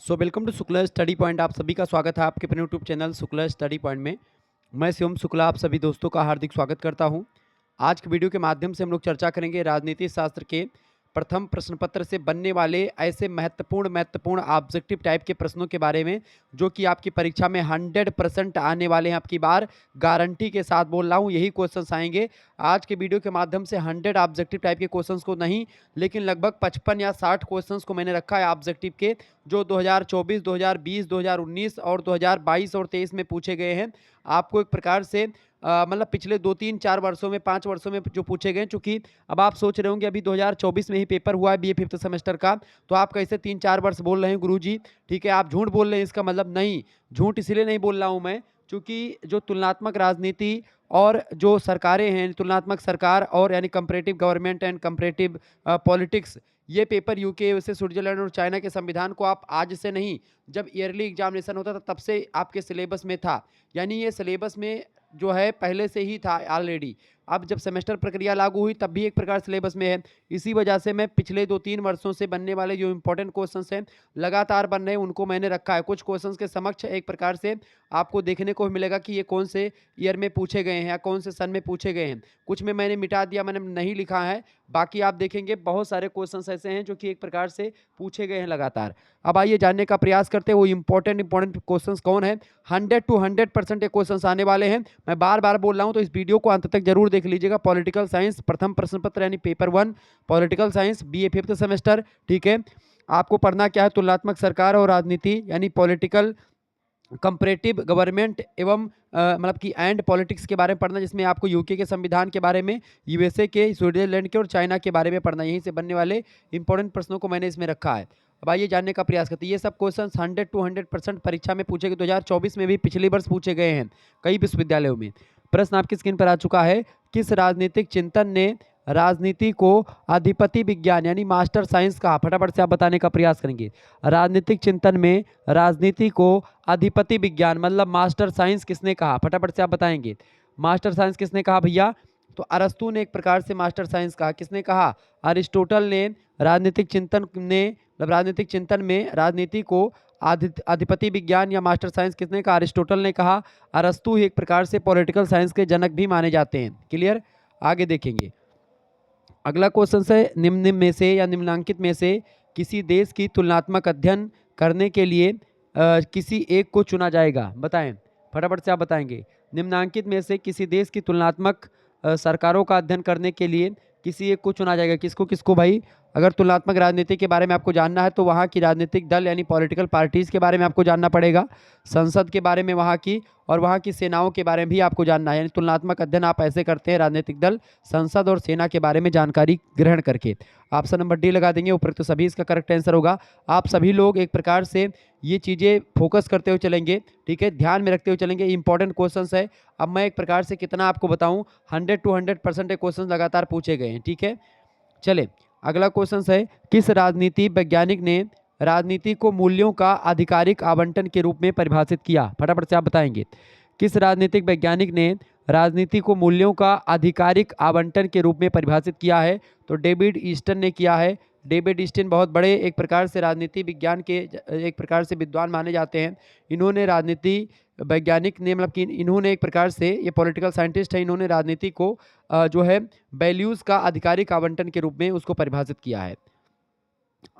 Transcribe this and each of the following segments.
Welcome to Shukla study point. आप सभी का स्वागत है आपके अपने YouTube channel Shukla study point में। मैं शिवम शुक्ला आप सभी दोस्तों का हार्दिक स्वागत करता हूं। आज की वीडियो के माध्यम से हम लोग चर्चा करेंगे राजनीति शास्त्र के प्रथम प्रश्न पत्र से बनने वाले ऐसे महत्वपूर्ण ऑब्जेक्टिव टाइप के प्रश्नों के बारे में, जो कि आपकी परीक्षा में 100% आने वाले हैं। आपकी बार गारंटी के साथ बोल रहा हूं, यही क्वेश्चंस आएंगे आज के वीडियो के माध्यम से। 100 ऑब्जेक्टिव टाइप के क्वेश्चंस को नहीं, लेकिन लगभग 55 या 60 क्वेश्चंस को मैंने रखा है ऑब्जेक्टिव के, जो 2024, 2020, 2019 और 2022 और 23 में पूछे गए हैं। आपको एक प्रकार से मतलब पिछले 2-3-4 वर्षों में, 5 वर्षों में जो पूछे गए हैं। चूंकि अब आप सोच रहे होंगे अभी 2024 में ही पेपर हुआ है बीए 5th सेमेस्टर का, तो आप कैसे 3-4 वर्ष बोल रहे हैं गुरुजी? ठीक है, आप झूठ बोल रहे हैं, इसका मतलब नहीं। झूठ इसलिए नहीं बोल रहा हूं मैं, क्योंकि जो तुलनात्मक राजनीति और जो सरकारें हैं, तुलनात्मक सरकार और यानी comparative government and comparative politics, ये पेपर यूके वैसे स्विट्जरलैंड और चाइना के संविधान को आप आज से नहीं, जब ईयरली एग्जामिनेशन होता था तब से आपके सिलेबस में था। यानी ये सिलेबस में जो है पहले से ही था ऑलरेडी। अब जब सेमेस्टर प्रक्रिया लागू हुई तब भी एक प्रकार सिलेबस में है। इसी वजह से मैं पिछले 2-3 वर्षों से बनने वाले जो इंपॉर्टेंट क्वेश्चंस हैं, लगातार बन रहे हैं, उनको मैंने रखा है। कुछ क्वेश्चंस के समक्ष एक प्रकार से आपको देखने को मिलेगा कि ये कौन से ईयर में पूछे गए हैं या कौन से सन में पूछे गए हैं। कुछ में मैंने मिटा दिया, मैंने नहीं लिखा है। बाकी आप देखेंगे बहुत सारे क्वेश्चंस ऐसे हैं जो कि एक प्रकार से पूछे गए हैं लगातार। अब आइए जानने का प्रयास करते हैं वो इंपॉर्टेंट क्वेश्चंस कौन है। 100 to 100% ये क्वेश्चंस आने वाले हैं। मैं बार बार बोल रहा हूं, तो इस वीडियो को अंत तक जरूर देख लीजिएगा। पॉलिटिकल साइंस प्रथम प्रश्न पत्र यानी paper 1 political science BA 5th semester. ठीक है, आपको पढ़ना क्या है? तुलनात्मक सरकार और राजनीति यानी पॉलिटिकल कंपैरेटिव गवर्नमेंट एवं मतलब कि एंड पॉलिटिक्स के बारे में पढ़ना, जिसमें आपको यूके के संविधान के बारे में, यूएसए के, स्विट्जरलैंड के और चाइना के बारे में पढ़ना। यहीं से बनने वाले इंपॉर्टेंट प्रश्नों को मैंने इसमें रखा है। अब आइए जानने का प्रयास करते हैं। ये सब क्वेश्चन 100 to 100% परीक्षा में पूछे गए। 2024 में भी पिछले वर्ष पूछे गए हैं कई विश्वविद्यालयों में। प्रश्न आपकी स्क्रीन पर आ चुका है। किस राजनीतिक चिंतन ने राजनीति को अधिपति विज्ञान यानी मास्टर साइंस कहा? फटाफट से आप बताने का प्रयास करेंगे। राजनीतिक चिंतन में राजनीति को अधिपति विज्ञान मतलब मास्टर साइंस किसने कहा? फटाफट से आप बताएंगे। मास्टर साइंस किसने कहा भैया? तो अरस्तू ने एक प्रकार से मास्टर साइंस कहा। किसने कहा? अरिस्टोटल ने राजनीतिक चिंतन राजनीतिक चिंतन में राजनीति को अधिपति विज्ञान या मास्टर साइंस किसने कहा? अरिस्टोटल ने कहा। अरस्तू ही एक प्रकार से पॉलिटिकल साइंस के जनक भी माने जाते हैं। क्लियर? आगे देखेंगे। अगला क्वेश्चन है, निम्न में से या निम्नांकित में से किसी देश की तुलनात्मक अध्ययन करने के लिए किसी एक को चुना जाएगा? बताएं, फटाफट से आप बताएंगे। निम्नांकित में से किसी देश की तुलनात्मक सरकारों का अध्ययन करने के लिए किसी एक को चुना जाएगा। किसको किसको भाई? अगर तुलनात्मक राजनीति के बारे में आपको जानना है तो वहाँ की राजनीतिक दल यानी पॉलिटिकल पार्टीज के बारे में आपको जानना पड़ेगा, संसद के बारे में वहाँ की, और वहाँ की सेनाओं के बारे में भी आपको जानना है। यानी तुलनात्मक अध्ययन आप ऐसे करते हैं, राजनीतिक दल, संसद और सेना के बारे में जानकारी ग्रहण करके। ऑप्शन नंबर डी लगा देंगे, उपरोक्त तो सभी इसका करेक्ट आंसर होगा। आप सभी लोग एक प्रकार से ये चीज़ें फोकस करते हुए चलेंगे, ठीक है, ध्यान में रखते हुए चलेंगे। इंपॉर्टेंट क्वेश्चन है। अब मैं एक प्रकार से कितना आपको बताऊं, 100 to 100% क्वेश्चन लगातार पूछे गए हैं। ठीक है, चले अगला क्वेश्चन है, किस राजनीति वैज्ञानिक ने राजनीति को मूल्यों का आधिकारिक आवंटन के रूप में परिभाषित किया? फटाफट से आप बताएंगे। किस राजनीतिक वैज्ञानिक ने राजनीति को मूल्यों का आधिकारिक आवंटन के रूप में परिभाषित किया है? तो डेविड ईस्टन ने किया है। डेविड ईस्टन बहुत बड़े एक प्रकार से राजनीति विज्ञान के एक प्रकार से विद्वान माने जाते हैं। इन्होंने राजनीति वैज्ञानिक ने मतलब कि इन्होंने एक प्रकार से, ये पॉलिटिकल साइंटिस्ट है, इन्होंने राजनीति को जो है वैल्यूज का आधिकारिक आवंटन के रूप में उसको परिभाषित किया है।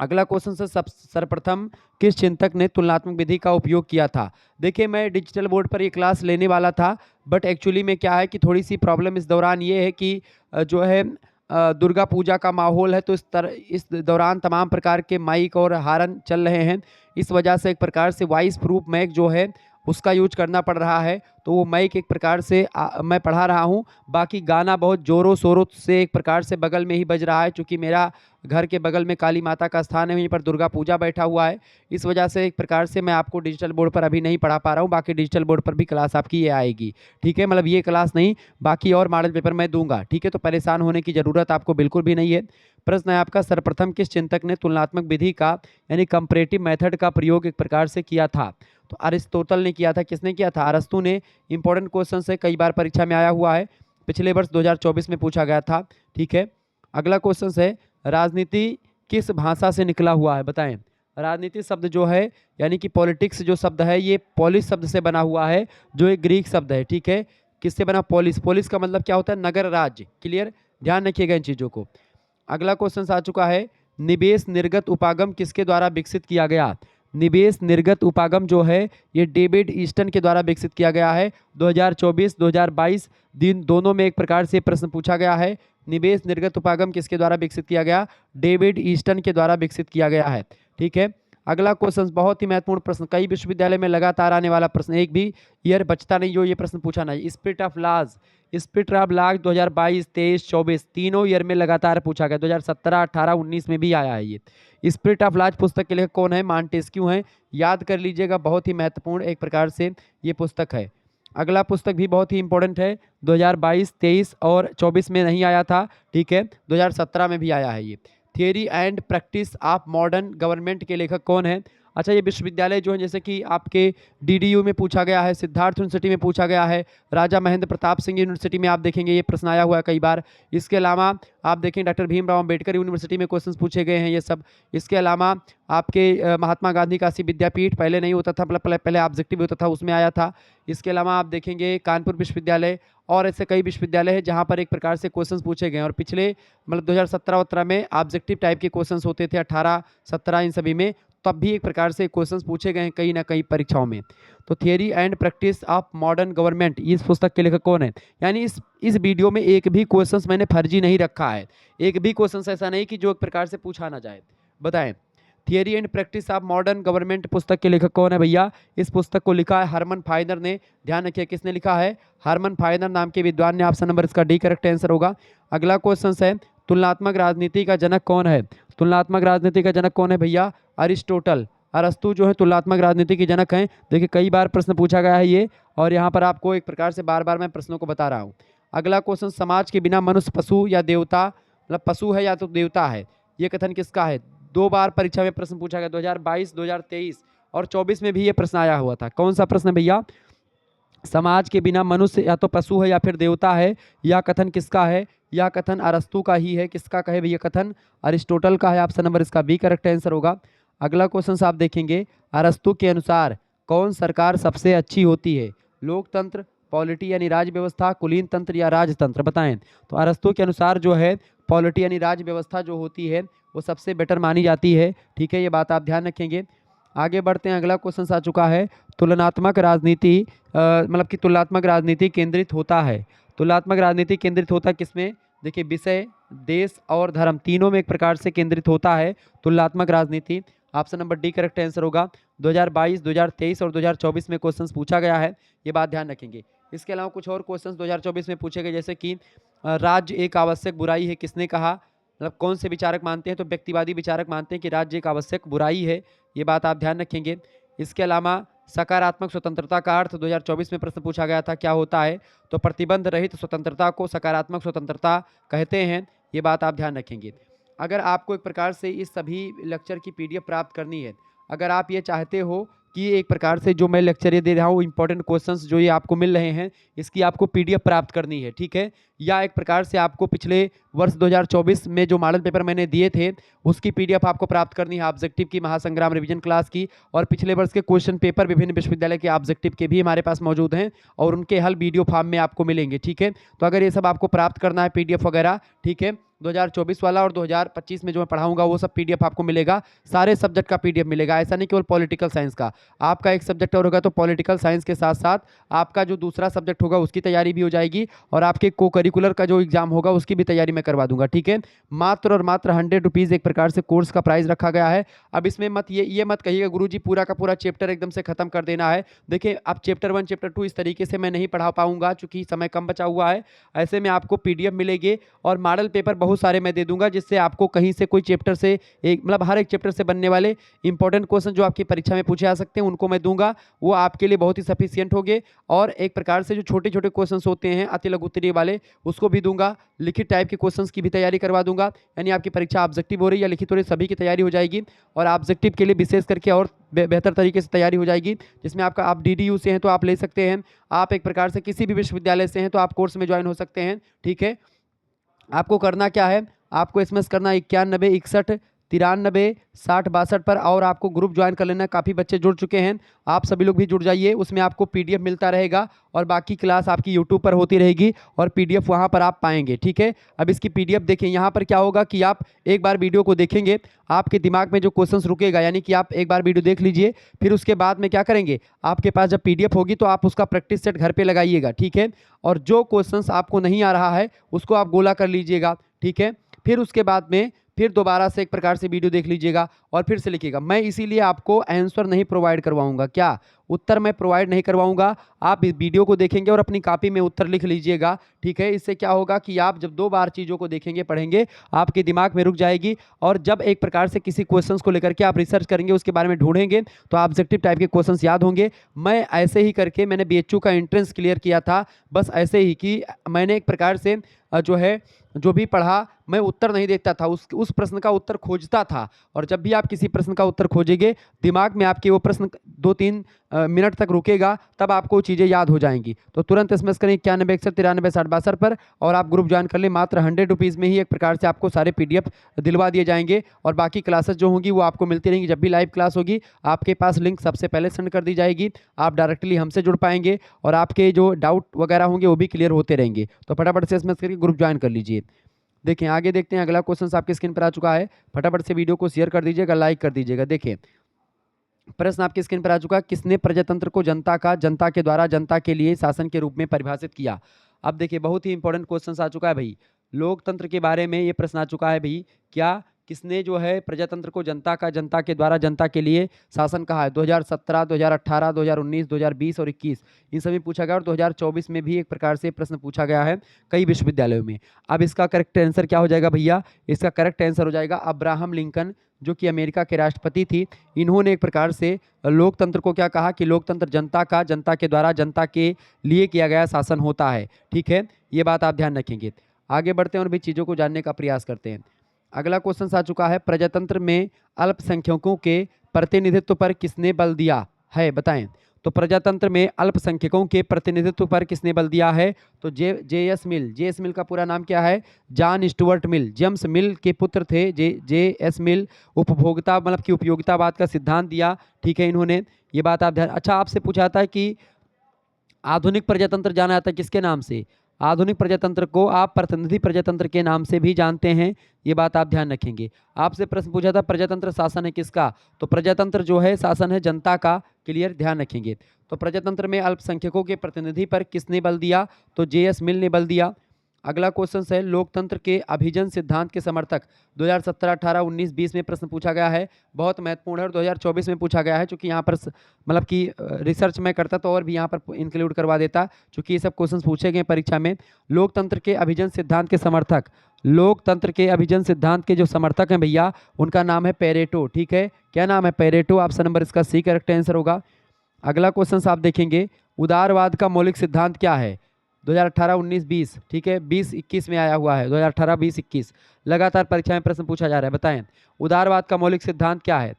अगला क्वेश्चन से सर्वप्रथम किस चिंतक ने तुलनात्मक विधि का उपयोग किया था? देखिए, मैं डिजिटल बोर्ड पर ये क्लास लेने वाला था, बट एक्चुअली में क्या है कि थोड़ी सी प्रॉब्लम इस दौरान ये है कि जो है दुर्गा पूजा का माहौल है, तो इस दौरान तमाम प्रकार के माइक और हारन चल रहे हैं। इस वजह से एक प्रकार से वॉइस प्रूफ माइक जो है उसका यूज करना पड़ रहा है। तो वो माइक एक प्रकार से मैं पढ़ा रहा हूँ। बाकी गाना बहुत जोरों शोरों से एक प्रकार से बगल में ही बज रहा है, क्योंकि मेरा घर के बगल में काली माता का स्थान है, वहीं पर दुर्गा पूजा बैठा हुआ है। इस वजह से एक प्रकार से मैं आपको डिजिटल बोर्ड पर अभी नहीं पढ़ा पा रहा हूँ। बाकी डिजिटल बोर्ड पर भी क्लास आपकी ये आएगी। ठीक है, मतलब ये क्लास नहीं, बाकी और मॉडल पेपर मैं दूंगा। ठीक है, तो परेशान होने की ज़रूरत आपको बिल्कुल भी नहीं है। प्रश्न है आपका, सर्वप्रथम किस चिंतक ने तुलनात्मक विधि का यानी कंपैरेटिव मेथड का प्रयोग एक प्रकार से किया था? तो अरिस्टोटल ने किया था। किसने किया था? अरस्तू ने। इंपॉर्टेंट क्वेश्चन है, कई बार परीक्षा में आया हुआ है, पिछले वर्ष 2024 में पूछा गया था। ठीक है, अगला क्वेश्चन है, राजनीति किस भाषा से निकला हुआ है? बताएं। राजनीति शब्द जो है यानी कि पॉलिटिक्स जो शब्द है ये पॉलिस शब्द से बना हुआ है, जो एक ग्रीक शब्द है। ठीक है, किससे बना? पॉलिस। पॉलिस का मतलब क्या होता है? नगर राज्य। क्लियर, ध्यान रखिएगा इन चीज़ों को। अगला क्वेश्चन आ चुका है, निवेश निर्गत उपागम किसके द्वारा विकसित किया गया? निवेश निर्गत उपागम जो है ये डेविड ईस्टन के द्वारा विकसित किया गया है। 2024-2022 दिन दोनों में एक प्रकार से प्रश्न पूछा गया है। निवेश निर्गत उपागम किसके द्वारा विकसित किया गया? डेविड ईस्टन के द्वारा विकसित किया गया है। ठीक है, अगला क्वेश्चन बहुत ही महत्वपूर्ण प्रश्न, कई विश्वविद्यालय में लगातार आने वाला प्रश्न, एक भी ईयर बचता नहीं जो ये प्रश्न पूछा नहीं। Spirit of laws, spirit of laws 2022, 23, 24 तीनों ईयर में लगातार पूछा गया। 2017, 18, 19 में भी आया है ये। स्पिरिट ऑफ लॉज पुस्तक के लेखक कौन है? मॉन्टेस्क्यू हैं, याद कर लीजिएगा, बहुत ही महत्वपूर्ण एक प्रकार से ये पुस्तक है। अगला पुस्तक भी बहुत ही इंपॉर्टेंट है, 2022, 23 और 24 में नहीं आया था। ठीक है, 2017 में भी आया है ये। Theory and practice of modern government के लेखक कौन है? अच्छा, ये विश्वविद्यालय जो है जैसे कि आपके डीडीयू में पूछा गया है, सिद्धार्थ यूनिवर्सिटी में पूछा गया है, राजा महेंद्र प्रताप सिंह यूनिवर्सिटी में आप देखेंगे ये प्रश्न आया हुआ है कई बार। इसके अलावा आप देखें डॉक्टर भीमराव अम्बेडकर यूनिवर्सिटी में क्वेश्चन पूछे गए हैं ये सब। इसके अलावा आपके महात्मा गांधी काशी विद्यापीठ, पहले नहीं होता था, मतलब पहले ऑब्जेक्टिव होता था, उसमें आया था। इसके अलावा आप देखेंगे कानपुर विश्वविद्यालय और ऐसे कई विश्वविद्यालय हैं जहाँ पर एक प्रकार से क्वेश्चंस पूछे गए हैं। और पिछले मतलब 2017-18 में ऑब्जेक्टिव टाइप के क्वेश्चंस होते थे, 18, 17 इन सभी में, तब भी एक प्रकार से क्वेश्चंस पूछे गए हैं कहीं ना कहीं परीक्षाओं में। तो theory and practice of modern government, इस पुस्तक के लेखक कौन है? यानी इस वीडियो में एक भी क्वेश्चंस मैंने फर्जी नहीं रखा है, एक भी क्वेश्चंस ऐसा नहीं कि जो एक प्रकार से पूछा ना जाए। बताएं, theory and practice of modern government पुस्तक के लेखक कौन है भैया? इस पुस्तक को लिखा है हरमन फाइनर ने। ध्यान रखिए किसने लिखा है? हरमन फाइनर नाम के विद्वान ने। ऑप्शन नंबर इसका डी करेक्ट आंसर होगा। अगला क्वेश्चन है, तुलनात्मक राजनीति का जनक कौन है? तुलनात्मक राजनीति का जनक कौन है भैया? अरिस्टोटल, अरस्तु जो है तुलनात्मक राजनीति के जनक हैं। देखिए कई बार प्रश्न पूछा गया है ये, और यहाँ पर आपको एक प्रकार से बार बार मैं प्रश्नों को बता रहा हूँ। अगला क्वेश्चन, समाज के बिना मनुष्य पशु या देवता, मतलब पशु है या तो देवता है, ये कथन किसका है? दो बार परीक्षा में प्रश्न पूछा गया, 2022, 2023 और 24 में भी ये प्रश्न आया हुआ था। कौन सा प्रश्न भैया? समाज के बिना मनुष्य या तो पशु है या फिर देवता है, यह कथन किसका है? यह कथन अरस्तु का ही है। किसका कहे भैया कथन? अरिस्टोटल का है। ऑप्शन नंबर इसका बी करेक्ट आंसर होगा। अगला क्वेश्चन आप देखेंगे, अरस्तु के अनुसार कौन सरकार सबसे अच्छी होती है? लोकतंत्र, पॉलिटी यानी राज व्यवस्था, कुलीन तंत्र या राजतंत्र? बताएं। तो अरस्तु के अनुसार जो है पॉलिटी यानी राज व्यवस्था जो होती है वो सबसे बेटर मानी जाती है। ठीक है, ये बात आप ध्यान रखेंगे। आगे बढ़ते हैं, अगला क्वेश्चन आ चुका है, तुलनात्मक राजनीति मतलब कि तुलनात्मक राजनीति केंद्रित होता है। तुलनात्मक राजनीति केंद्रित होता है किसमें? देखिए विषय, देश और धर्म तीनों में एक प्रकार से केंद्रित होता है तुलनात्मक राजनीति। Option number D correct answer होगा। 2022, 2023 और 2024 में क्वेश्चंस पूछा गया है, ये बात ध्यान रखेंगे। इसके अलावा कुछ और क्वेश्चंस 2024 में पूछे गए, जैसे कि राज्य एक आवश्यक बुराई है, किसने कहा? मतलब कौन से विचारक मानते हैं? तो व्यक्तिवादी विचारक मानते हैं कि राज्य एक आवश्यक बुराई है, ये बात आप ध्यान रखेंगे। इसके अलावा सकारात्मक स्वतंत्रता का अर्थ 2024 में प्रश्न पूछा गया था, क्या होता है? तो प्रतिबंध रहित स्वतंत्रता को सकारात्मक स्वतंत्रता कहते हैं, ये बात आप ध्यान रखेंगे। अगर आपको एक प्रकार से इस सभी लेक्चर की पीडीएफ प्राप्त करनी है, अगर आप ये चाहते हो कि एक प्रकार से जो मैं लेक्चर ये दे रहा हूँ, इंपॉर्टेंट क्वेश्चंस जो ये आपको मिल रहे हैं, इसकी आपको पीडीएफ प्राप्त करनी है, ठीक है, या एक प्रकार से आपको पिछले वर्ष 2024 में जो मॉडल पेपर मैंने दिए थे उसकी पीडीएफ आपको प्राप्त करनी है, ऑब्जेक्टिव की, महासंग्राम रिवीजन क्लास की, और पिछले वर्ष के क्वेश्चन पेपर विभिन्न विश्वविद्यालय के ऑब्जेक्टिव के भी हमारे पास मौजूद हैं और उनके हल वीडियो फॉर्म में आपको मिलेंगे। ठीक है, तो अगर ये सब आपको प्राप्त करना है पीडीएफ वगैरह, ठीक है, 2024 वाला और 2025 में जो मैं पढ़ाऊंगा वो सब पीडीएफ आपको मिलेगा, सारे सब्जेक्ट का पीडीएफ मिलेगा, ऐसा नहीं केवल पॉलिटिकल साइंस का। आपका एक सब्जेक्ट और होगा तो पॉलिटिकल साइंस के साथ साथ आपका जो दूसरा सब्जेक्ट होगा उसकी तैयारी भी हो जाएगी, और आपके को करिकुलर का जो एग्जाम होगा उसकी भी तैयारी मैं करवा दूंगा। ठीक है, मात्र और मात्र 100 रुपीज़ एक प्रकार से कोर्स का प्राइस रखा गया है। अब इसमें मत ये मत कहिएगा गुरुजी पूरा का पूरा चैप्टर एकदम से खत्म कर देना है। देखिए अब चैप्टर 1 चैप्टर 2 इस तरीके से मैं नहीं पढ़ा पाऊंगा चूंकि समय कम बचा हुआ है। ऐसे में आपको पीडीएफ मिलेगी और मॉडल पेपर बहुत सारे मैं दे दूंगा, जिससे आपको कहीं से कोई चैप्टर से एक मतलब हर एक चैप्टर से बनने वाले इंपॉर्टेंट क्वेश्चन जो आपकी परीक्षा में पूछे जा सकते हैं उनको मैं दूंगा, वो आपके लिए बहुत ही सफिशियंट होंगे। और एक प्रकार से जो छोटे छोटे क्वेश्चन होते हैं अति लघु उत्तरीय वाले उसको भी दूंगा, लिखित टाइप के क्वेश्चंस की भी तैयारी करवा दूंगा, यानी आपकी परीक्षा ऑब्जेक्टिव हो रही है या लिखित हो रही है सभी की तैयारी हो जाएगी, और ऑब्जेक्टिव के लिए विशेष करके और बेहतर तरीके से तैयारी हो जाएगी, जिसमें आपका आप डीडीयू से हैं तो आप ले सकते हैं, आप एक प्रकार से किसी भी विश्वविद्यालय से हैं तो आप कोर्स में ज्वाइन हो सकते हैं। ठीक है, आपको करना क्या है, आपको एसएमएस करना 91 61 93 60 62 पर, और आपको ग्रुप ज्वाइन कर लेना। काफ़ी बच्चे जुड़ चुके हैं, आप सभी लोग भी जुड़ जाइए। उसमें आपको पीडीएफ मिलता रहेगा और बाकी क्लास आपकी यूट्यूब पर होती रहेगी और पीडीएफ वहां पर आप पाएंगे, ठीक है। अब इसकी पीडीएफ देखें, यहाँ पर क्या होगा कि आप एक बार वीडियो को देखेंगे, आपके दिमाग में जो क्वेश्चंस रुकेगा, यानी कि आप एक बार वीडियो देख लीजिए, फिर उसके बाद में क्या करेंगे, आपके पास जब पीडीएफ होगी तो आप उसका प्रैक्टिस सेट घर पे लगाइएगा, ठीक है। और जो क्वेश्चंस आपको नहीं आ रहा है उसको आप गोला कर लीजिएगा, ठीक है। फिर उसके बाद में फिर दोबारा से एक प्रकार से वीडियो देख लीजिएगा और फिर से लिखिएगा। मैं इसीलिए आपको आंसर नहीं प्रोवाइड करवाऊंगा, क्या उत्तर मैं प्रोवाइड नहीं करवाऊंगा। आप इस वीडियो को देखेंगे और अपनी कॉपी में उत्तर लिख लीजिएगा, ठीक है। इससे क्या होगा कि आप जब 2 बार चीज़ों को देखेंगे, पढ़ेंगे, आपके दिमाग में रुक जाएगी और जब एक प्रकार से किसी क्वेश्चंस को लेकर के आप रिसर्च करेंगे, उसके बारे में ढूंढेंगे, तो ऑब्जेक्टिव टाइप के क्वेश्चंस याद होंगे। मैं ऐसे ही करके मैंने बीएचयू का एंट्रेंस क्लियर किया था, बस ऐसे ही कि मैंने एक प्रकार से जो है जो भी पढ़ा, मैं उत्तर नहीं देखता था, उस प्रश्न का उत्तर खोजता था। और जब भी आप किसी प्रश्न का उत्तर खोजेंगे, दिमाग में आपके वो प्रश्न 2-3 मिनट तक रुकेगा, तब आपको चीज़ें याद हो जाएंगी। तो तुरंत एसएमएस करें 91 61 93 60 62 पर और आप ग्रुप ज्वाइन कर लें। मात्र 100 रुपीज़ में ही एक प्रकार से आपको सारे पीडीएफ दिलवा दिए जाएंगे और बाकी क्लासेस जो होंगी वो आपको मिलती रहेंगी। जब भी लाइव क्लास होगी आपके पास लिंक सबसे पहले सेंड कर दी जाएगी, आप डायरेक्टली हमसे जुड़ पाएंगे और आपके जो डाउट वगैरह होंगे वो भी क्लियर होते रहेंगे। तो फटाफट से एसएमएस करके ग्रुप ज्वाइन कर लीजिए। देखिए आगे देखते हैं, अगला क्वेश्चन आपके स्क्रीन पर आ चुका है। फटाफट से वीडियो को शेयर कर दीजिएगा, लाइक कर दीजिएगा। देखिए प्रश्न आपकी स्क्रीन पर आ चुका है, किसने प्रजातंत्र को जनता के द्वारा जनता के लिए शासन के रूप में परिभाषित किया। अब देखिए बहुत ही इंपॉर्टेंट क्वेश्चन आ चुका है भाई, लोकतंत्र के बारे में ये प्रश्न आ चुका है भाई, क्या किसने जो है प्रजातंत्र को जनता के द्वारा जनता के लिए शासन कहा है। 2017 2018 2019 2020 और 21 इन सभी पूछा गया और 2024 में भी एक प्रकार से प्रश्न पूछा गया है कई विश्वविद्यालयों में। अब इसका करेक्ट आंसर क्या हो जाएगा भैया, इसका करेक्ट आंसर हो जाएगा अब्राहम लिंकन, जो कि अमेरिका के राष्ट्रपति थी। इन्होंने एक प्रकार से लोकतंत्र को क्या कहा कि लोकतंत्र जनता के द्वारा जनता के लिए किया गया शासन होता है, ठीक है। ये बात आप ध्यान रखेंगे। आगे बढ़ते हैं और भी चीज़ों को जानने का प्रयास करते हैं। अगला क्वेश्चन आ चुका है, प्रजातंत्र में अल्पसंख्यकों के प्रतिनिधित्व पर किसने बल दिया है, बताएं। तो प्रजातंत्र में अल्पसंख्यकों के प्रतिनिधित्व पर किसने बल दिया है, तो जे.एस. मिल। जे.एस. मिल का पूरा नाम क्या है, जॉन स्टुअर्ट मिल। जेम्स मिल के पुत्र थे जे.एस. मिल। उपभोक्ता मतलब कि उपयोगितावाद का सिद्धांत दिया, ठीक है इन्होंने। ये बात आप ध्यान। अच्छा आपसे पूछा था कि आधुनिक प्रजातंत्र जाना जाता है किसके नाम से, आधुनिक प्रजातंत्र को आप प्रतिनिधि प्रजातंत्र के नाम से भी जानते हैं, ये बात आप ध्यान रखेंगे। आपसे प्रश्न पूछा था प्रजातंत्र शासन है किसका, तो प्रजातंत्र जो है शासन है जनता का, क्लियर, ध्यान रखेंगे। तो प्रजातंत्र में अल्पसंख्यकों के प्रतिनिधि पर किसने बल दिया, तो जे.एस. मिल ने बल दिया। अगला क्वेश्चन है, लोकतंत्र के अभिजन सिद्धांत के समर्थक 2017 18 19 20 में प्रश्न पूछा गया है, बहुत महत्वपूर्ण है और 2024 में पूछा गया है। चूंकि यहाँ पर मतलब कि रिसर्च मैं करता तो और भी यहाँ पर इंक्लूड करवा देता, चूंकि ये सब क्वेश्चन पूछे गए परीक्षा में। लोकतंत्र के अभिजन सिद्धांत के समर्थक, लोकतंत्र के अभिजन सिद्धांत के जो समर्थक हैं भैया, उनका नाम है पेरेटो, ठीक है। क्या नाम है, पेरेटो। ऑप्शन नंबर इसका सी करेक्ट आंसर होगा। अगला क्वेश्चन आप देखेंगे, उदारवाद का मौलिक सिद्धांत क्या है, 2018 19 20, ठीक है। 20 21 में आया हुआ है, 2018 20 21 लगातार परीक्षा में प्रश्न पूछा जा रहा है। बताएं उदारवाद का मौलिक सिद्धांत क्या है।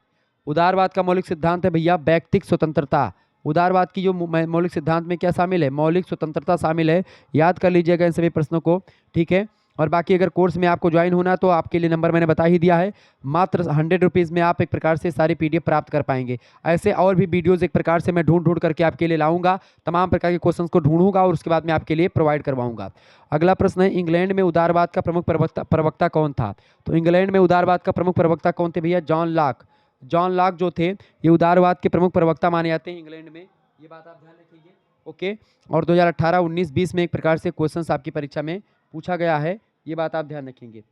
उदारवाद का मौलिक सिद्धांत है भैया व्यक्तिक स्वतंत्रता। उदारवाद की जो मौलिक सिद्धांत में क्या शामिल है, मौलिक स्वतंत्रता शामिल है। याद कर लीजिएगा इन सभी प्रश्नों को, ठीक है। और बाकी अगर कोर्स में आपको ज्वाइन होना तो आपके लिए नंबर मैंने बता ही दिया है, मात्र 100 रुपीज़ में आप एक प्रकार से सारी पीडीएफ प्राप्त कर पाएंगे। ऐसे और भी वीडियोस एक प्रकार से मैं ढूंढ करके आपके लिए लाऊंगा, तमाम प्रकार के क्वेश्चंस को ढूंढूंगा और उसके बाद मैं आपके लिए प्रोवाइड करवाऊंगा। अगला प्रश्न है, इंग्लैंड में उदारवाद का प्रमुख प्रवक्ता कौन था। तो इंग्लैंड में उदारवाद का प्रमुख प्रवक्ता कौन थे भैया, जॉन लॉक। जॉन लॉक जो थे ये उदारवाद के प्रमुख प्रवक्ता माने जाते हैं इंग्लैंड में, ये बात आप ध्यान रखिए, ओके। और 2018 19 20 में एक प्रकार से क्वेश्चंस आपकी परीक्षा में पूछा गया है, ये बात आप ध्यान रखेंगे।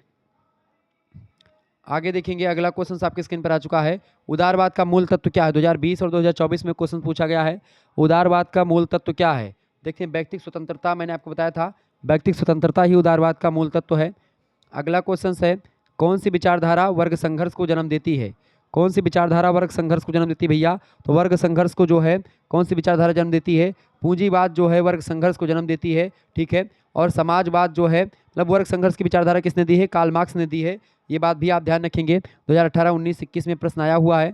आगे देखेंगे, अगला क्वेश्चन आपके स्क्रीन पर आ चुका है, उदारवाद का मूल तत्व क्या है। 2020 और 2024 में क्वेश्चन पूछा गया है, उदारवाद का मूल तत्व क्या है। देखते हैं, व्यक्तिक स्वतंत्रता, मैंने आपको बताया था व्यक्तिक स्वतंत्रता ही उदारवाद का मूल तत्व है। अगला क्वेश्चन है, कौन सी विचारधारा वर्ग संघर्ष को जन्म देती है। कौन सी विचारधारा वर्ग संघर्ष को जन्म देती है भैया, तो वर्ग संघर्ष को जो है कौन सी विचारधारा जन्म देती है, पूंजीवाद जो है वर्ग संघर्ष को जन्म देती है, ठीक है। और समाजवाद जो है मतलब वर्ग संघर्ष की विचारधारा किसने दी है, कार्ल मार्क्स ने दी है, ये बात भी आप ध्यान रखेंगे। 2018 19 21 में प्रश्न आया हुआ है।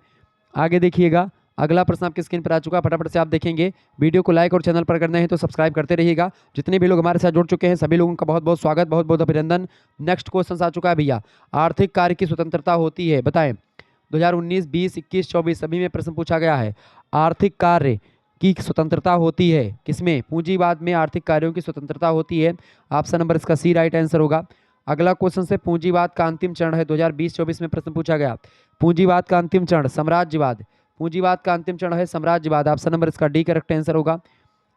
आगे देखिएगा, अगला प्रश्न आपकी स्क्रीन पर आ चुका है, फटाफट से आप देखेंगे। वीडियो को लाइक और चैनल पर करना है तो सब्सक्राइब करते रहिएगा। जितने भी लोग हमारे साथ जुड़ चुके हैं सभी लोगों का बहुत बहुत स्वागत, बहुत बहुत अभिनंदन। नेक्स्ट क्वेश्चन आ चुका है भैया, आर्थिक कार्य की स्वतंत्रता होती है, बताएं। 2019, 20, 21, 24 सभी में प्रश्न पूछा गया है। आर्थिक कार्य की स्वतंत्रता होती है किसमें? पूंजीवाद में आर्थिक कार्यों की स्वतंत्रता होती है। ऑप्शन नंबर इसका सी राइट आंसर होगा। अगला क्वेश्चन से पूंजीवाद का अंतिम चरण है, 2020-24 में प्रश्न पूछा गया। पूंजीवाद का अंतिम चरण साम्राज्यवाद, पूंजीवाद का अंतिम चरण है साम्राज्यवाद। ऑप्शन नंबर इसका डी करेक्ट आंसर होगा।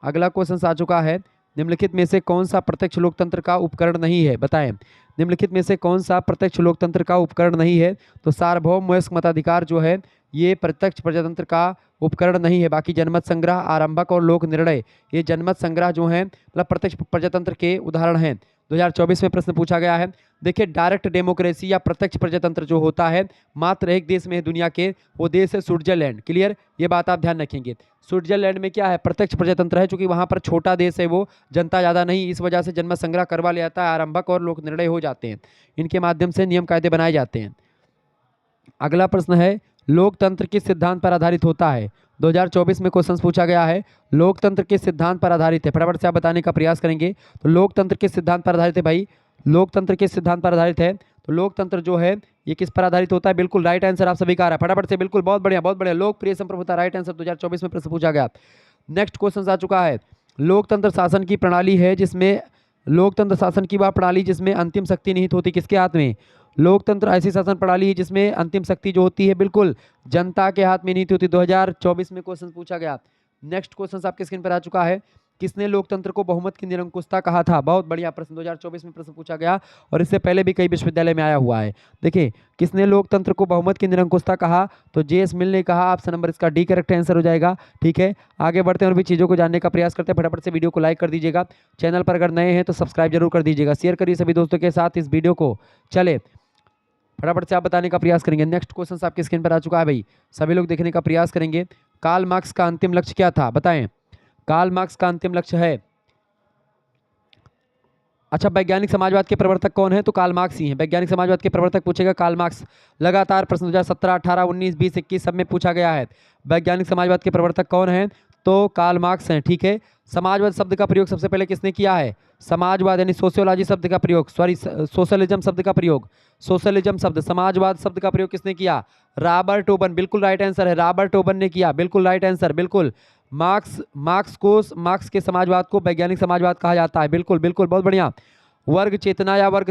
अगला क्वेश्चन आ चुका है, निम्नलिखित में से कौन सा प्रत्यक्ष लोकतंत्र का उपकरण नहीं है, बताएं। निम्नलिखित में से कौन सा प्रत्यक्ष लोकतंत्र का उपकरण नहीं है? तो सार्वभौम वयस्क मताधिकार जो है ये प्रत्यक्ष प्रजातंत्र का उपकरण नहीं है। बाकी जनमत संग्रह, आरंभक और लोक निर्णय ये जनमत संग्रह जो है मतलब प्रत्यक्ष प्रजातंत्र के उदाहरण हैं। 2024 में प्रश्न पूछा गया है। देखिए डायरेक्ट डेमोक्रेसी या प्रत्यक्ष प्रजातंत्र जो होता है मात्र एक देश में है दुनिया के, वो देश है स्विट्जरलैंड। क्लियर, ये बात आप ध्यान रखेंगे। स्विट्जरलैंड में क्या है? प्रत्यक्ष प्रजातंत्र है, क्योंकि वहाँ पर छोटा देश है, वो जनता ज़्यादा नहीं, इस वजह से जनमत संग्रह करवा लिया जाता है, आरंभक और लोक निर्णय हो जाते हैं, इनके माध्यम से नियम कायदे बनाए जाते हैं। अगला प्रश्न है, लोकतंत्र किस सिद्धांत पर आधारित होता है? 2024 में क्वेश्चन पूछा गया है, लोकतंत्र किस सिद्धांत पर आधारित है? फटाफट से आप बताने का प्रयास करेंगे। तो लोकतंत्र किस सिद्धांत पर आधारित है भाई? लोकतंत्र किस सिद्धांत पर आधारित है? तो लोकतंत्र जो है ये किस पर आधारित होता है? बिल्कुल राइट आंसर आप सभी का आ रहा है, फटाफट से, बिल्कुल बहुत बढ़िया बहुत बढ़िया। लोकप्रिय संप्रभुता राइट आंसर 2024 में प्रश्न पूछा गया। नेक्स्ट क्वेश्चन आ चुका है, लोकतंत्र शासन की प्रणाली है जिसमें लोकतंत्र शासन की वह प्रणाली जिसमें अंतिम शक्ति निहित होती किसके हाथ में? लोकतंत्र ऐसी शासन प्रणाली है जिसमें अंतिम शक्ति जो होती है बिल्कुल जनता के हाथ में निहित होती। 2024 में क्वेश्चन पूछा गया। नेक्स्ट क्वेश्चन आपके स्क्रीन पर आ चुका है, किसने लोकतंत्र को बहुमत की निरंकुशता कहा था? बहुत बढ़िया प्रश्न 2024 में प्रश्न पूछा गया और इससे पहले भी कई विश्वविद्यालय में आया हुआ है। देखिए किसने लोकतंत्र को बहुमत की निरंकुशता कहा? तो जे.एस. मिल ने कहा। ऑप्शन नंबर इसका डी करेक्ट आंसर हो जाएगा। ठीक है, आगे बढ़ते हैं और भी चीज़ों को जानने का प्रयास करते हैं। फटाफट से वीडियो को लाइक कर दीजिएगा, चैनल पर अगर नए हैं तो सब्सक्राइब जरूर कर दीजिएगा, शेयर करिए सभी दोस्तों के साथ इस वीडियो को। चले फटाफट से आप बताने का प्रयास करेंगे। नेक्स्ट क्वेश्चन आपकी स्क्रीन पर आ चुका है भाई, सभी लोग देखने का प्रयास करेंगे। कार्ल मार्क्स का अंतिम लक्ष्य क्या था, बताएं। कार्ल मार्क्स का अंतिम लक्ष्य है, अच्छा वैज्ञानिक समाजवाद के प्रवर्तक कौन है? तो कार्ल मार्क्स ही हैं। वैज्ञानिक समाजवाद के प्रवर्तक पूछेगा कार्ल मार्क्स। लगातार प्रश्न 2017, 18, 19, 20, 21 सब में पूछा गया है। वैज्ञानिक समाजवाद के प्रवर्तक कौन है? तो कार्ल मार्क्स हैं। ठीक है, समाजवाद शब्द का प्रयोग सबसे पहले किसने किया है? समाजवाद यानी सोशियोलॉजी शब्द का प्रयोग, सॉरी सोशलिज्म शब्द का प्रयोग, सोशलिज्म शब्द, समाजवाद शब्द का प्रयोग किसने किया? रॉबर्ट ओवन, बिल्कुल राइट आंसर है, रॉबर्ट ओवन ने किया, बिल्कुल राइट आंसर। बिल्कुल मार्क्स के समाजवाद को वैज्ञानिक समाजवाद कहा जाता है। बिल्कुल बिल्कुल बहुत बढ़िया। वर्ग चेतना या वर्ग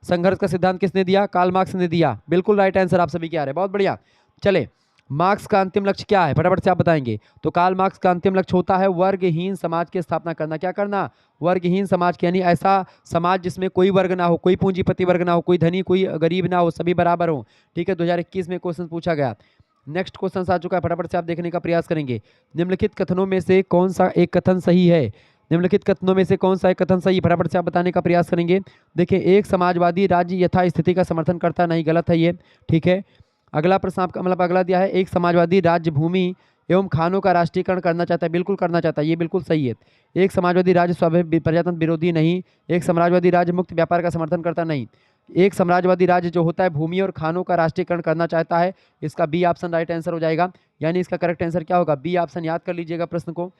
संघर्ष का सिद्धांत किसने दिया? कार्ल मार्क्स ने दिया, बिल्कुल राइट आंसर आप सभी के आ रहे हैं, बहुत बढ़िया। चले, मार्क्स का अंतिम लक्ष्य क्या है? फटाफट से आप बताएंगे। तो कार्ल मार्क्स का अंतिम लक्ष्य होता है वर्गहीन समाज की स्थापना करना। क्या करना? वर्गहीन समाज की, यानी ऐसा समाज जिसमें कोई वर्ग ना हो, कोई पूंजीपति वर्ग ना हो, कोई धनी कोई गरीब ना हो, सभी बराबर हो। ठीक है, 2021 में क्वेश्चन पूछा गया। नेक्स्ट क्वेश्चन आ चुका है, फटाफट से आप देखने का प्रयास करेंगे। निम्नलिखित कथनों में से कौन सा एक कथन सही है? निम्नलिखित कथनों में से कौन सा एक कथन सही? फटाफट से आप बताने का प्रयास करेंगे। देखिए, एक समाजवादी राज्य यथास्थिति का समर्थन करता नहीं, गलत है ये। ठीक है, अगला प्रश्न आपका मतलब अगला दिया है, एक समाजवादी राज्य भूमि एवं खानों का राष्ट्रीयकरण करना चाहता है, बिल्कुल करना चाहता है, ये बिल्कुल सही है। एक समाजवादी राज्य स्वाभाविक प्रजातंत्र विरोधी नहीं, एक समाजवादी राज्य मुक्त व्यापार का समर्थन करता नहीं। एक समाजवादी राज्य जो होता है भूमि और खानों का राष्ट्रीयकरण करना चाहता है, इसका बी ऑप्शन राइट आंसर हो जाएगा। यानी इसका करेक्ट आंसर क्या होगा? बी ऑप्शन, याद कर लीजिएगा प्रश्न को।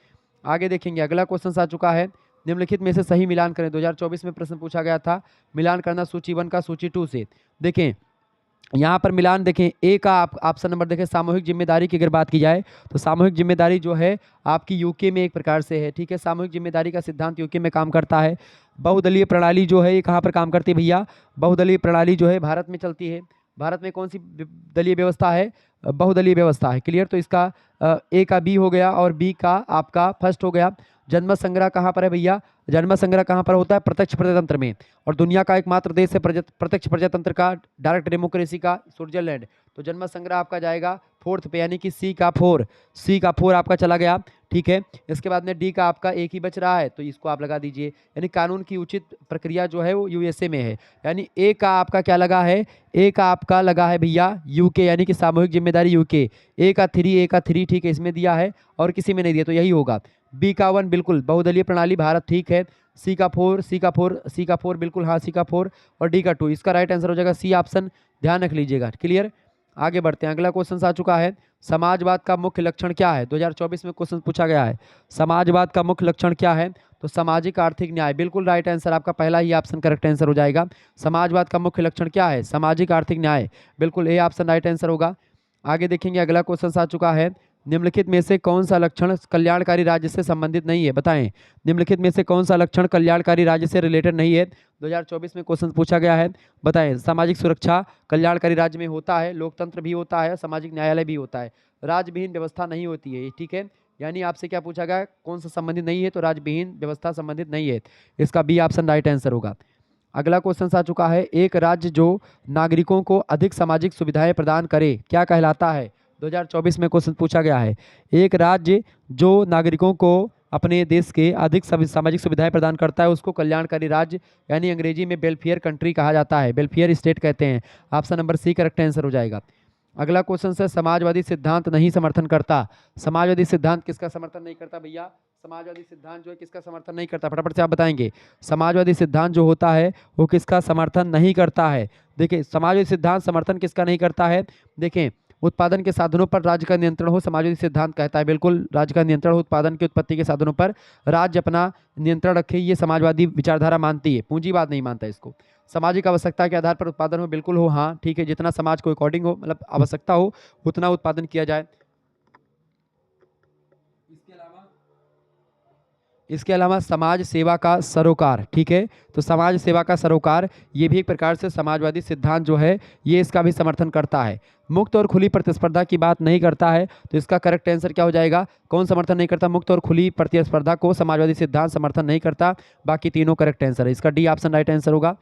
आगे देखेंगे, अगला क्वेश्चन आ चुका है, निम्नलिखित में से सही मिलान करें। 2024 में प्रश्न पूछा गया था, मिलान करना सूची 1 का सूची 2 से। देखें यहाँ पर मिलान, देखें ए का ऑप्शन नंबर देखें, सामूहिक जिम्मेदारी की अगर बात की जाए तो सामूहिक जिम्मेदारी जो है आपकी यूके में एक प्रकार से है। ठीक है, सामूहिक जिम्मेदारी का सिद्धांत यूके में काम करता है। बहुदलीय प्रणाली जो है ये कहाँ पर काम करती है भैया? बहुदलीय प्रणाली जो है भारत में चलती है। भारत में कौन सी दलीय व्यवस्था है? बहुदलीय व्यवस्था है। क्लियर, तो इसका ए का बी हो गया और बी का आपका फर्स्ट हो गया। जनमत संग्रह कहाँ पर है भैया? जनमत संग्रह कहाँ पर होता है? प्रत्यक्ष प्रजातंत्र में। और दुनिया का एकमात्र देश है प्रत्यक्ष प्रजातंत्र का, डायरेक्ट डेमोक्रेसी का, स्विट्जरलैंड। तो जनमत संग्रह आपका जाएगा 4th पे, यानी कि सी का 4 आपका चला गया। ठीक है, इसके बाद में डी का आपका एक ही बच रहा है, तो इसको आप लगा दीजिए। यानी कानून की उचित प्रक्रिया जो है वो यूएसए में है। यानी ए का आपका क्या लगा है? ए का आपका लगा है भैया यूके, यानी कि सामूहिक जिम्मेदारी यूके। ए का 3, ठीक है, इसमें दिया है और किसी में नहीं दिया, तो यही होगा। बी का 1 बिल्कुल बहुदलीय प्रणाली भारत, ठीक है। सी का 4 बिल्कुल, हाँ सी का 4 और डी का 2, इसका राइट आंसर हो जाएगा सी ऑप्शन, ध्यान रख लीजिएगा। क्लियर, आगे बढ़ते हैं, अगला क्वेश्चन आ चुका है, समाजवाद का मुख्य लक्षण क्या है? 2024 में क्वेश्चन पूछा गया है, समाजवाद का मुख्य लक्षण क्या है? तो सामाजिक आर्थिक न्याय, बिल्कुल राइट आंसर, आपका पहला ही ऑप्शन करेक्ट आंसर हो जाएगा। समाजवाद का मुख्य लक्षण क्या है? सामाजिक आर्थिक न्याय, बिल्कुल ए ऑप्शन राइट आंसर होगा। आगे देखेंगे, अगला क्वेश्चन आ चुका है, निम्नलिखित में से कौन सा लक्षण कल्याणकारी राज्य से संबंधित नहीं है? बताएं, निम्नलिखित में से कौन सा लक्षण कल्याणकारी राज्य से रिलेटेड नहीं है? 2024 में क्वेश्चन पूछा गया है, बताएं। सामाजिक सुरक्षा कल्याणकारी राज्य में होता है, लोकतंत्र भी होता है, सामाजिक न्यायालय भी होता है, राज्यविहीन व्यवस्था नहीं होती है, ठीक है। यानी आपसे क्या पूछा गया, कौन सा संबंधित नहीं है? तो राज्यविहीन व्यवस्था संबंधित नहीं है, इसका बी ऑप्शन राइट आंसर होगा। अगला क्वेश्चन आ चुका है, एक राज्य जो नागरिकों को अधिक सामाजिक सुविधाएं प्रदान करे क्या कहलाता है? 2024 में क्वेश्चन पूछा गया है, एक राज्य जो नागरिकों को अपने देश के अधिक सामाजिक सुविधाएं प्रदान करता है उसको कल्याणकारी राज्य यानी अंग्रेजी में वेलफेयर कंट्री कहा जाता है, वेलफेयर स्टेट कहते हैं। Option number C correct answer हो जाएगा। अगला क्वेश्चन है, समाजवादी सिद्धांत नहीं समर्थन करता। समाजवादी सिद्धांत किसका समर्थन नहीं करता भैया? समाजवादी सिद्धांत जो है किसका समर्थन नहीं करता? फटाफट से आप बताएंगे। समाजवादी सिद्धांत जो होता है वो किसका समर्थन नहीं करता है? देखिए, समाजवादी सिद्धांत समर्थन किसका नहीं करता है? देखें, उत्पादन के साधनों पर राज्य का नियंत्रण हो, समाजवादी सिद्धांत कहता है, बिल्कुल राज्य का नियंत्रण हो, उत्पादन की उत्पत्ति के साधनों पर राज्य अपना नियंत्रण रखे, ये समाजवादी विचारधारा मानती है, पूंजीवाद नहीं मानता इसको। सामाजिक आवश्यकता के आधार पर उत्पादन हो, बिल्कुल हो, हाँ ठीक है, जितना समाज को अकॉर्डिंग हो, मतलब आवश्यकता हो उतना उत्पादन किया जाए। इसके अलावा समाज सेवा का सरोकार, ठीक है, तो समाज सेवा का सरोकार ये भी एक प्रकार से समाजवादी सिद्धांत जो है ये इसका भी समर्थन करता है। मुक्त और खुली प्रतिस्पर्धा की बात नहीं करता है, तो इसका करेक्ट आंसर क्या हो जाएगा? कौन समर्थन नहीं करता? मुक्त और खुली प्रतिस्पर्धा को समाजवादी सिद्धांत समर्थन नहीं करता, बाकी तीनों करेक्ट आंसर है, इसका डी ऑप्शन राइट आंसर होगा।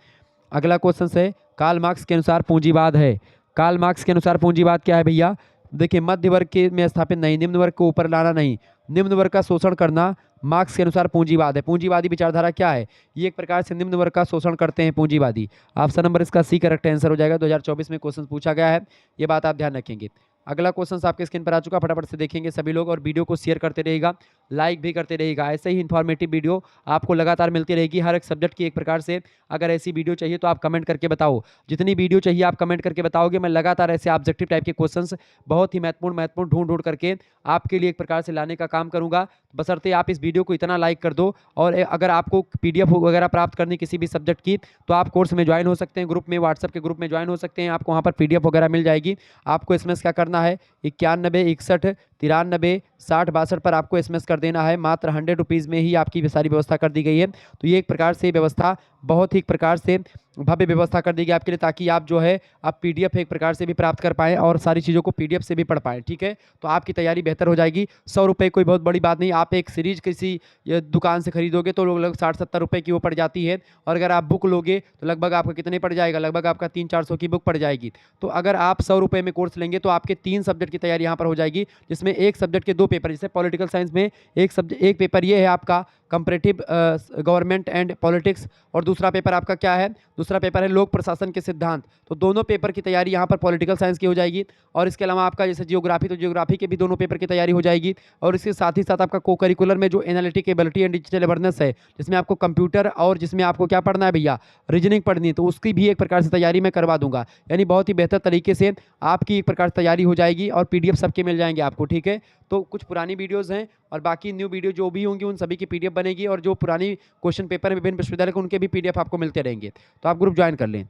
अगला क्वेश्चन है, कार्ल मार्क्स के अनुसार पूंजीवाद है, कार्ल मार्क्स के अनुसार पूंजीवाद क्या है भैया? देखिए, मध्य वर्ग के में स्थापित नहीं, निम्न वर्ग को ऊपर लाना नहीं, निम्न वर्ग का शोषण करना मार्क्स के अनुसार पूंजीवाद है। पूंजीवादी विचारधारा क्या है? ये एक प्रकार से निम्न वर्ग का शोषण करते हैं पूंजीवादी। ऑप्शन नंबर इसका सी करेक्ट आंसर हो जाएगा, 2024 में क्वेश्चन पूछा गया है, ये बात आप ध्यान रखेंगे। अगला क्वेश्चन आपके स्क्रीन पर आ चुका, फटाफट से देखेंगे सभी लोग और वीडियो को शेयर करते रहेगा, लाइक भी करते रहेगा। ऐसे ही इन्फॉर्मेटिव वीडियो आपको लगातार मिलती रहेगी हर एक सब्जेक्ट की एक प्रकार से। अगर ऐसी वीडियो चाहिए तो आप कमेंट करके बताओ, जितनी वीडियो चाहिए आप कमेंट करके बताओगे, मैं लगातार ऐसे ऑब्जेक्टिव टाइप के क्वेश्चंस बहुत ही महत्वपूर्ण ढूंढ करके आपके लिए एक प्रकार से लाने का काम करूंगा, बशर्ते आप इस वीडियो को इतना लाइक कर दो। और अगर आपको PDF वगैरह प्राप्त करनी किसी भी सब्जेक्ट की तो आप कोर्स में ज्वाइन हो सकते हैं, ग्रुप में, व्हाट्सएप के ग्रुप में ज्वाइन हो सकते हैं, आपको वहाँ पर PDF वगैरह मिल जाएगी। आपको SMS क्या करना है, 91 61 93 60 62 पर आपको SMS कर देना है, मात्र 100 रुपीज़ में ही आपकी सारी व्यवस्था कर दी गई है। तो ये एक प्रकार से व्यवस्था बहुत ही एक प्रकार से भव्य व्यवस्था कर दी गई आपके लिए, ताकि आप जो है आप PDF एक प्रकार से भी प्राप्त कर पाएँ और सारी चीज़ों को PDF से भी पढ़ पाएँ, ठीक है। तो आपकी तैयारी बेहतर हो जाएगी। 100 रुपये कोई बहुत बड़ी बात नहीं, आप एक सीरीज किसी दुकान से खरीदोगे तो लगभग 60-70 रुपये की वो पड़ जाती है, और अगर आप बुक लोगे तो लगभग आपका कितने पड़ जाएगा? लगभग आपका 300-400 की बुक पड़ जाएगी। तो अगर आप 100 रुपये में कोर्स लेंगे तो आपके 3 सब्जेक्ट की तैयारी यहाँ पर हो जाएगी, जिसमें एक सब्जेक्ट के 2 पेपर, जैसे पॉलिटिकल साइंस में एक पेपर ये है आपका कंपैरेटिव गवर्नमेंट एंड पॉलिटिक्स, और दूसरा पेपर आपका क्या है? दूसरा पेपर है लोक प्रशासन के सिद्धांत। तो दोनों पेपर की तैयारी यहाँ पर पॉलिटिकल साइंस की हो जाएगी, और इसके अलावा आपका जैसे जियोग्राफी, तो जियोग्राफी के भी दोनों पेपर की तैयारी हो जाएगी। और इसके साथ ही साथ आपका को करिकुलर में जो analytic ability and digital awareness है, जिसमें आपको कंप्यूटर और जिसमें आपको क्या पढ़ना है भैया? रीजनिंग पढ़नी है, तो उसकी भी एक प्रकार से तैयारी मैं करवा दूंगा। यानी बहुत ही बेहतर तरीके से आपकी एक प्रकार से तैयारी हो जाएगी और PDF सबके मिल जाएंगे आपको, ठीक है। तो कुछ पुरानी वीडियोज़ हैं और बाकी न्यू वीडियो जो भी होंगी उन सभी की PDF बनेगी, और जो पुरानी क्वेश्चन पेपर है विभिन्न विश्वविद्यालय के उनके भी PDF आपको मिलते रहेंगे, तो आप ग्रुप ज्वाइन कर लें।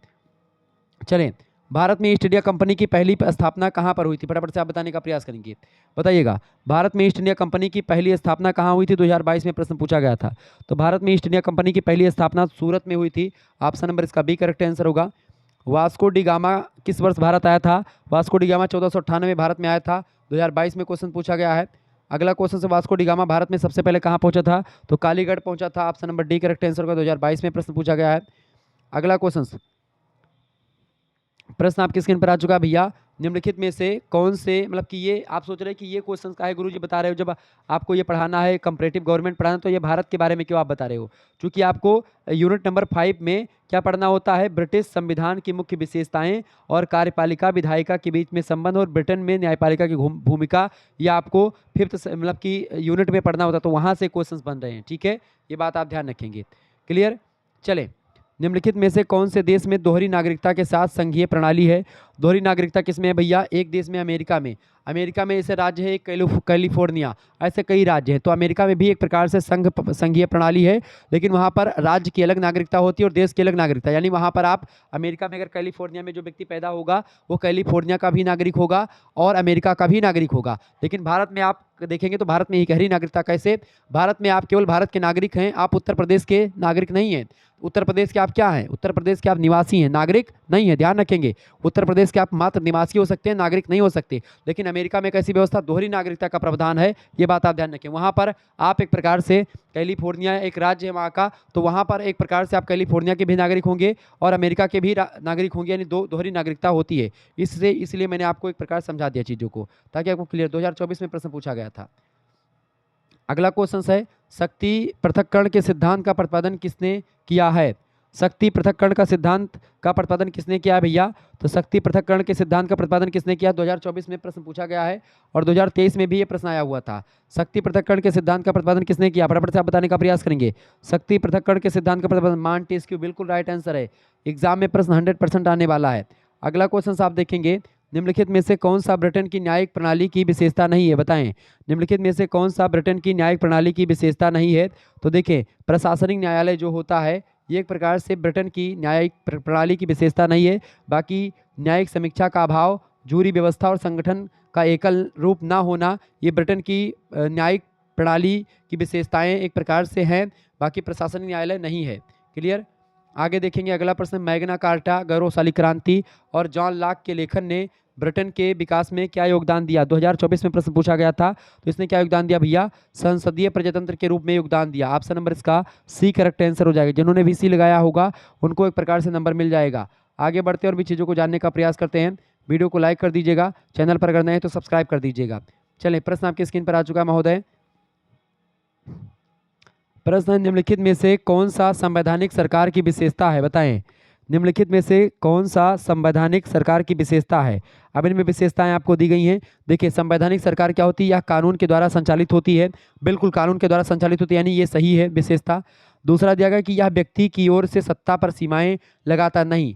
चलें, भारत में ईस्ट इंडिया कंपनी की पहली स्थापना कहाँ पर हुई थी? फटाफट से आप बताने का प्रयास करेंगे, बताइएगा। भारत में ईस्ट इंडिया कंपनी की पहली स्थापना कहाँ हुई थी? 2022 में प्रश्न पूछा गया था। तो भारत में ईस्ट इंडिया कंपनी की पहली स्थापना सूरत में हुई थी। ऑप्शन नंबर इसका बी करेक्ट आंसर होगा। वास्को डी गामा किस वर्ष भारत आया था? वास्को डी गामा 1498 में भारत में आया था, 2022 में क्वेश्चन पूछा गया है। अगला क्वेश्चन से, वास्को डी गामा भारत में सबसे पहले कहाँ पहुंचा था? तो कालीगढ़ पहुंचा था। Option number D correct answer होगा, 2022 में प्रश्न पूछा गया है। अगला प्रश्न आपकी स्क्रीन पर आ चुका है भैया, निम्नलिखित में से कौन से, मतलब कि ये आप सोच रहे हैं कि ये क्वेश्चन का है गुरुजी बता रहे हो, जब आपको ये पढ़ाना है कंपैरेटिव गवर्नमेंट पढ़ाना, तो ये भारत के बारे में क्यों आप बता रहे हो? क्योंकि आपको यूनिट नंबर 5 में क्या पढ़ना होता है? ब्रिटिश संविधान की मुख्य विशेषताएं और कार्यपालिका विधायिका के बीच में संबंध और ब्रिटेन में न्यायपालिका की भूमिका, ये आपको 5th मतलब कि यूनिट में पढ़ना होता है, तो वहाँ से क्वेश्चन बन रहे हैं, ठीक है, ये बात आप ध्यान रखेंगे। क्लियर? चले, निम्नलिखित में से कौन से देश में दोहरी नागरिकता के साथ संघीय प्रणाली है? दोहरी नागरिकता किसमें है भैया? एक देश में, अमेरिका में। अमेरिका में ऐसे राज्य है कैलिफोर्निया, ऐसे कई राज्य हैं। तो अमेरिका में भी एक प्रकार से संघीय प्रणाली है, लेकिन वहाँ पर राज्य की अलग नागरिकता होती है और देश की अलग नागरिकता। यानी वहाँ पर आप अमेरिका में अगर कैलिफोर्निया में जो व्यक्ति पैदा होगा वो कैलिफोर्निया का भी नागरिक होगा और अमेरिका का भी नागरिक होगा। लेकिन भारत में आप देखेंगे तो भारत में एक गहरी नागरिकता। कैसे? भारत में आप केवल भारत के नागरिक हैं, आप उत्तर प्रदेश के नागरिक नहीं हैं। उत्तर प्रदेश के आप क्या हैं? उत्तर प्रदेश के आप निवासी हैं, नागरिक नहीं है, ध्यान रखेंगे। उत्तर प्रदेश के आप मात्र निवासी हो सकते हैं, नागरिक नहीं हो सकते। लेकिन अमेरिका में एक ऐसी व्यवस्था, दोहरी नागरिकता का प्रावधान है, ये बात आप ध्यान रखें। वहाँ पर आप एक प्रकार से, कैलिफोर्निया एक राज्य है वहाँ का, तो वहाँ पर एक प्रकार से आप कैलिफोर्निया के भी नागरिक होंगे और अमेरिका के भी नागरिक होंगे, यानी दोहरी नागरिकता होती है। इसलिए मैंने आपको एक प्रकार समझा दिया चीज़ों को, ताकि आपको क्लियर। 2024 में प्रश्न पूछा गया था। अगला क्वेश्चन है, शक्ति पृथक्करण के सिद्धांत का प्रतिपादन किसने किया है? शक्ति पृथक्करण का सिद्धांत का प्रतिपादन किसने किया है भैया? तो शक्ति पृथक्करण के सिद्धांत का प्रतिपादन किसने किया? 2024 में प्रश्न पूछा गया है और 2023 में भी ये प्रश्न आया हुआ था। शक्ति पृथक्करण के सिद्धांत का प्रतिपादन किसने किया? फटाफट से आप बताने का प्रयास करेंगे। शक्ति पृथक्करण के सिद्धांत का प्रतिपादन मॉन्टेस्क्यू, बिल्कुल राइट आंसर है। एग्जाम में प्रश्न 100% आने वाला है। अगला क्वेश्चन आप देखेंगे, निम्नलिखित में से कौन सा ब्रिटेन की न्यायिक प्रणाली की विशेषता नहीं है? बताएं, निम्नलिखित में से कौन सा ब्रिटेन की न्यायिक प्रणाली की विशेषता नहीं है? तो देखें, प्रशासनिक न्यायालय जो होता है ये एक प्रकार से ब्रिटेन की न्यायिक प्रणाली की विशेषता नहीं है। बाकी न्यायिक समीक्षा का अभाव, जूरी व्यवस्था और संगठन का एकल रूप ना होना, ये ब्रिटेन की न्यायिक प्रणाली की विशेषताएं एक प्रकार से हैं। बाकी प्रशासनिक न्यायालय नहीं है। क्लियर? आगे देखेंगे अगला प्रश्न, मैग्ना कार्टा, गौरवशाली क्रांति और जॉन लॉक के लेखन ने ब्रिटेन के विकास में क्या योगदान दिया? 2024 में प्रश्न पूछा गया था, तो इसने क्या योगदान दिया भैया? संसदीय प्रजातंत्र के रूप में योगदान दिया। ऑप्शन नंबर इसका सी करेक्ट आंसर हो जाएगा। जिन्होंने भी सी लगाया होगा उनको एक प्रकार से नंबर मिल जाएगा। आगे बढ़ते और भी चीज़ों को जानने का प्रयास करते हैं। वीडियो को लाइक कर दीजिएगा, चैनल पर अगर नए तो सब्सक्राइब कर दीजिएगा। चलें, प्रश्न आपकी स्क्रीन पर आ चुका है महोदय। प्रश्न, निम्नलिखित में से कौन सा संवैधानिक सरकार की विशेषता है? बताएं, निम्नलिखित में से कौन सा संवैधानिक सरकार की विशेषता है? अब इनमें विशेषताएं आपको दी गई हैं। देखिए, संवैधानिक सरकार क्या होती है? यह कानून के द्वारा संचालित होती है। बिल्कुल कानून के द्वारा संचालित होती है, यानी ये सही है विशेषता। दूसरा दिया गया कि यह व्यक्ति की ओर से सत्ता पर सीमाएं लगाता नहीं।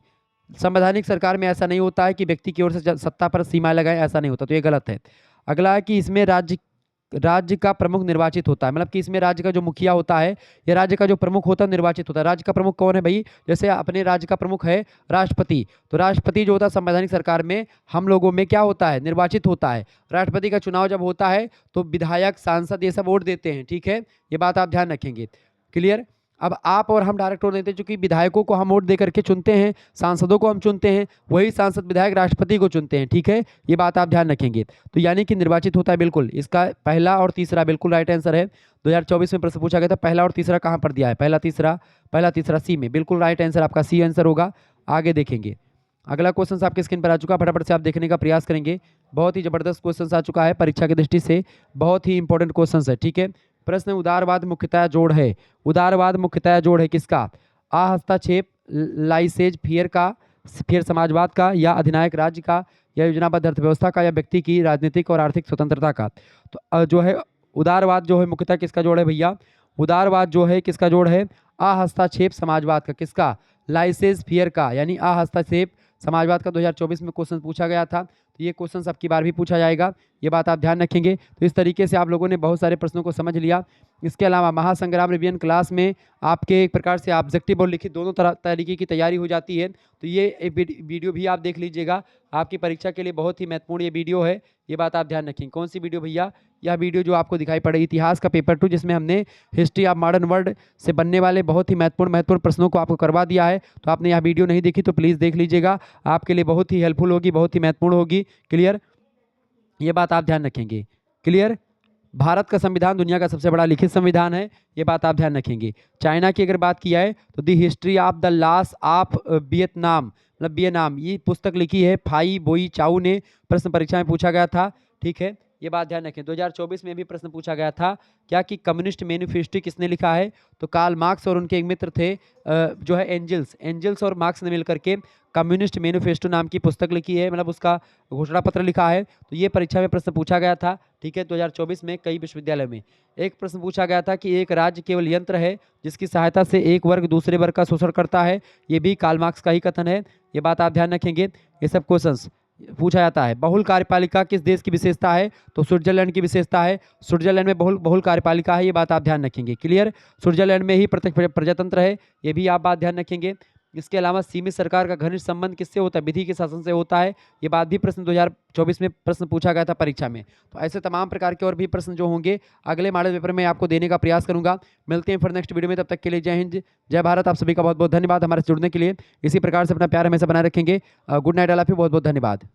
संवैधानिक सरकार में ऐसा नहीं होता है कि व्यक्ति की ओर से सत्ता पर सीमाएं लगाएं, ऐसा नहीं होता, तो ये गलत है। अगला है कि इसमें राज्य का प्रमुख निर्वाचित होता है, मतलब कि इसमें राज्य का जो मुखिया होता है या राज्य का जो प्रमुख होता है निर्वाचित होता है। राज्य का प्रमुख कौन है भाई? जैसे अपने राज्य का प्रमुख है राष्ट्रपति, तो राष्ट्रपति जो होता है संवैधानिक सरकार में हम लोगों में क्या होता है? निर्वाचित होता है। राष्ट्रपति का चुनाव जब होता है तो विधायक, सांसद ये सब वोट देते हैं। ठीक है, ये बात आप ध्यान रखेंगे। क्लियर? अब आप और हम डायरेक्ट वोट देते हैं, क्योंकि विधायकों को हम वोट दे करके चुनते हैं, सांसदों को हम चुनते हैं, वही सांसद विधायक राष्ट्रपति को चुनते हैं। ठीक है, ये बात आप ध्यान रखेंगे। तो यानी कि निर्वाचित होता है, बिल्कुल इसका पहला और तीसरा बिल्कुल राइट आंसर है। 2024 में प्रश्न पूछा गया था, पहला और तीसरा कहाँ पर दिया है? पहला तीसरा सी में, बिल्कुल राइट आंसर आपका सी आंसर होगा। आगे देखेंगे, अगला क्वेश्चन आपके स्क्रीन पर आ चुका है, फटाफट से आप देखने का प्रयास करेंगे। बहुत ही जबरदस्त क्वेश्चन आ चुका है, परीक्षा की दृष्टि से बहुत ही इंपॉर्टेंट क्वेश्चन है। ठीक है, प्रश्न, उदारवाद मुख्यतः जोड़ है। उदारवाद मुख्यतः जोड़ है किसका? आ हस्तक्षेप, लाइसेज फियर का, फिर समाजवाद का, या अधिनायक राज्य का, या योजनाबद्ध अर्थव्यवस्था का, या व्यक्ति की राजनीतिक और आर्थिक स्वतंत्रता का। तो जो है उदारवाद जो है मुख्यतः किसका जोड़ है भैया? उदारवाद जो है किसका जोड़ है? आ हस्तक्षेप समाजवाद का। किसका? लाइसेज फियर का, यानी आ हस्तक्षेप समाजवाद का 2024 में क्वेश्चन पूछा गया था। तो ये क्वेश्चन अब की बार भी पूछा जाएगा, ये बात आप ध्यान रखेंगे। तो इस तरीके से आप लोगों ने बहुत सारे प्रश्नों को समझ लिया। इसके अलावा महासंग्राम रिवीजन क्लास में आपके एक प्रकार से ऑब्जेक्टिव और लिखित दोनों तरीके की तैयारी हो जाती है। तो ये एक वीडियो भी आप देख लीजिएगा, आपकी परीक्षा के लिए बहुत ही महत्वपूर्ण ये वीडियो है, ये बात आप ध्यान रखेंगे। कौन सी वीडियो भैया? यह वीडियो जो आपको दिखाई पड़े, इतिहास का पेपर 2, जिसमें हमने हिस्ट्री ऑफ मॉडर्न वर्ल्ड से बनने वाले बहुत ही महत्वपूर्ण प्रश्नों को आपको करवा दिया है। तो आपने यह वीडियो नहीं देखी तो प्लीज़ देख लीजिएगा, आपके लिए बहुत ही हेल्पफुल होगी, बहुत ही महत्वपूर्ण होगी। क्लियर? ये बात आप ध्यान रखेंगे। क्लियर? भारत का संविधान दुनिया का सबसे बड़ा लिखित संविधान है, ये बात आप ध्यान रखेंगे। चाइना की अगर बात किया है तो the history of the loss of Vietnam, मतलब वियतनाम, ये पुस्तक लिखी है फाई बोई चाऊ ने, प्रश्न परीक्षा में पूछा गया था। ठीक है, ये बात ध्यान रखें। 2024 में भी प्रश्न पूछा गया था क्या कि कम्युनिस्ट मैनिफेस्टो किसने लिखा है? तो कार्ल मार्क्स और उनके एक मित्र थे जो है एंजल्स और मार्क्स ने मिलकर के कम्युनिस्ट मैनिफेस्टो नाम की पुस्तक लिखी है, मतलब उसका घोषणा पत्र लिखा है। तो ये परीक्षा में प्रश्न पूछा गया था। ठीक है, 2024 में कई विश्वविद्यालय में एक प्रश्न पूछा गया था कि एक राज्य केवल यंत्र है जिसकी सहायता से एक वर्ग दूसरे वर्ग का शोषण करता है। ये भी कार्ल मार्क्स का ही कथन है। ये बात आप ध्यान रखेंगे। ये सब क्वेश्चंस पूछा जाता है। बहुल कार्यपालिका किस देश की विशेषता है? तो स्विट्जरलैंड की विशेषता है। स्विट्जरलैंड में बहुल बहुल कार्यपालिका है, ये बात आप ध्यान रखेंगे। क्लियर? स्विट्जरलैंड में ही प्रत्यक्ष प्रजातंत्र है, ये भी आप बात ध्यान रखेंगे। इसके अलावा सीमित सरकार का घनिष्ठ संबंध किससे होता है? विधि के शासन से होता है। ये बात भी प्रश्न 2024 में प्रश्न पूछा गया था परीक्षा में। तो ऐसे तमाम प्रकार के और भी प्रश्न जो होंगे अगले मॉडल पेपर में आपको देने का प्रयास करूंगा। मिलते हैं फिर नेक्स्ट वीडियो में, तब तक के लिए जय हिंद, जय भारत। आप सभी का बहुत बहुत धन्यवाद हमारे से जुड़ने के लिए। इसी प्रकार से अपना प्यार हमेशा बनाए रखेंगे। Good night, all of you, बहुत बहुत धन्यवाद।